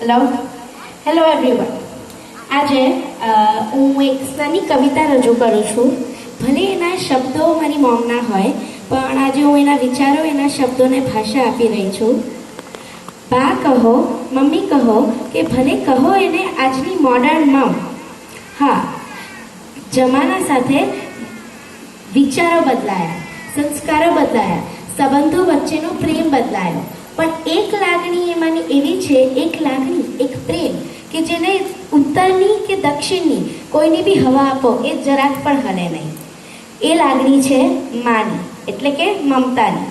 Hello hello everyone. આજે હું એક નાની કવિતા રજૂ કરું છું. ભલે એના શબ્દો મારી મોમના હોય, પણ આજે હું એના વિચારો, એના શબ્દોને ભાષા આપી રહી છું. બા કહો, મમ્મી કહો કે ભલે કહો એને આજની મોડર્ન મમ. હા, જમાના સાથે વિચારો બદલાયા, સંસ્કારો બદલાયા, સંબંધો વચ્ચેનો પ્રેમ બદલાયો, પણ એક લાગણી એમાંની એવી છે, એક લાગણી, એક પ્રેમ કે જેને ઉત્તરની કે દક્ષિણની કોઈની બી હવા આપો એ જરાક પણ હલે નહીં. એ લાગણી છે માની, એટલે કે મમતાની.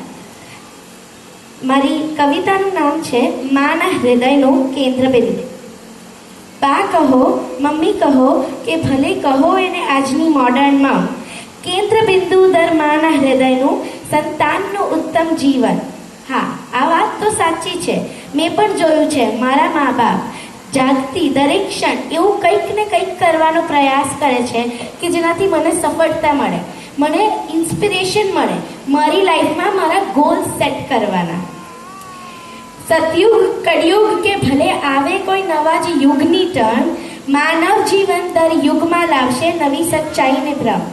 મારી કવિતાનું નામ છે માના હૃદયનું કેન્દ્રબિંદુ. બા કહો, મમ્મી કહો કે ભલે કહો એને આજની મોડર્ન મમ. કેન્દ્રબિંદુ દર માના હૃદયનું સંતાનનું ઉત્તમ જીવન. હા, આ વાત તો સાચી છે. મેં પણ જોયું છે, મારા મા બાપ જાગતી દરેક ક્ષણ એવું કંઈક ને કંઈક કરવાનો પ્રયાસ કરે છે કે જેનાથી મને સફળતા મળે, મને ઇન્સ્પિરેશન મળે મારી લાઈફમાં મારા ગોલ સેટ કરવાના. સતયુગ કળિયુગ કે ભલે આવે કોઈ નવા જ યુગની ટર્ન, માનવ જીવન દર યુગમાં લાવશે નવી સચ્ચાઈને ભ્રમ.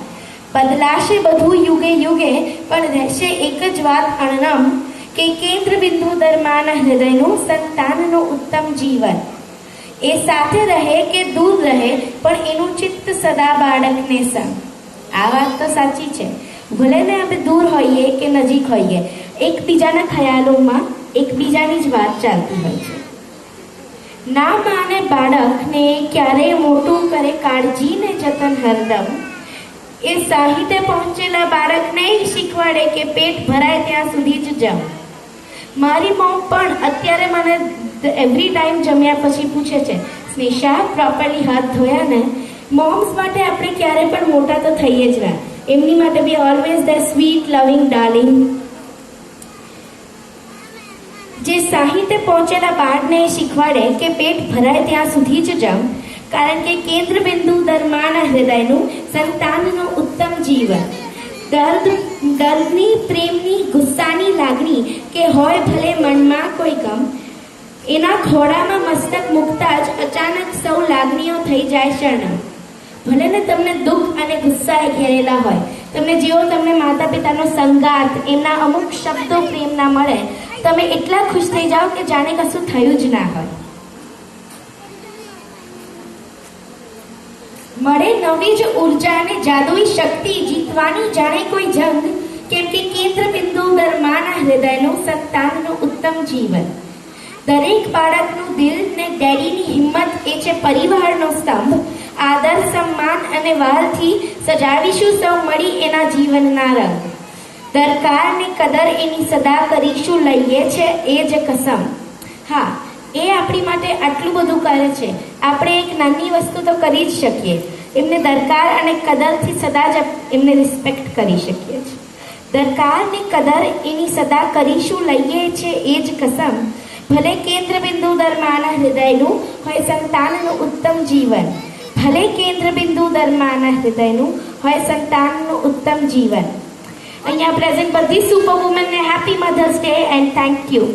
બદલાશે બધું યુગે યુગે, પણ રહેશે એક જ વાત અણનમ કે કેન્દ્રબિંદુ દર માના હૃદયનું સંતાનનું ઉત્તમ જીવન. એ સાથે રહે કે દૂર રહે, પણ એનું ચિત્ત સદા બાળકને સંગ. આ વાત તો સાચી છે. ભલે ને આપણે દૂર હોઈએ કે નજીક હોઈએ, એકબીજાના ખ્યાલોમાં એકબીજાની જ વાત ચાલતી હોય છે. ના માને બાળકને ક્યારેય મોટું કરે કાળજીને જતન હરદમ. એ સાહિત્ય પહોંચેલા બાળકને શીખવાડે કે પેટ ભરાય ત્યાં સુધી જ જમ. મારી મોમ પણ અત્યારે મને એવરી ટાઈમ જમ્યા પછી પૂછે છે, સ્નેશા પ્રોપરલી હાથ ધોયા ને? મોમ્સ માટે આપણે ક્યારે પણ મોટા તો થઈએ જ ના. એમની માટે બી ઓલવેઝ ધ સ્વીટ લવિંગ ડાર્લિંગ. જે સાહિત્ય પહોંચેલા બાળને શીખવાડે કે પેટ ભરાય ત્યાં સુધી જ જમ, કારણ કે કેન્દ્રબિંદુ દર માના હૃદયનું સંતાનનું ઉત્તમ જીવન. દર્દની, પ્રેમની, ગુસ્સાની લાગણી કે હોય ભલે મનમાં કોઈ ગમ, એના ખોળામાં મસ્તક મૂકતા જ અચાનક સૌ લાગણીઓ થઈ જાય શરણમ. ભલે ને તમને દુઃખ અને ગુસ્સાએ ઘેરેલા હોય, તમને માતા પિતાનો સંગાત, એમના અમુક શબ્દો પ્રેમના મળે, તમે એટલા ખુશ થઈ જાઓ કે જાણે કશું થયું જ ના હોય. મળે નવી જ ઉર્જા અને જાદુઈ શક્તિ જીતવાની જાણે કોઈ જંગ, કેમ કે કેન્દ્રબિંદુ દર માના હૃદયનું સંતાનનું ઉત્તમ જીવન. દરેક બાળકનું દિલ ને ડેડીની હિંમત એ છે પરિવારનો સ્તંભ. આદર, સન્માન અને વાલથી સજાવીશું સૌ મળી એના જીવનના રંગ. દરકાર ને કદર એની સદા કરીશું લઈએ છે એ જ કસમ. હા, એ આપણી માટે આટલું બધું કરે છે, આપણે એક નાની વસ્તુ તો કરી જ શકીએ. એમને દરકાર અને કદરથી સદા જ એમને રિસ્પેક્ટ કરી શકીએ છીએ. દરકાર ને કદર એની સદા કરીશું લઈએ છે એ જ કસમ. ભલે કેન્દ્રબિંદુ દર માના હૃદયનું હોય સંતાનનું ઉત્તમ જીવન. ભલે કેન્દ્રબિંદુ દર માના હૃદયનું હોય સંતાનનું ઉત્તમ જીવન. અહીંયા પ્રેઝન્ટ બધી સુપર વુમનને happy mothers day and thank you.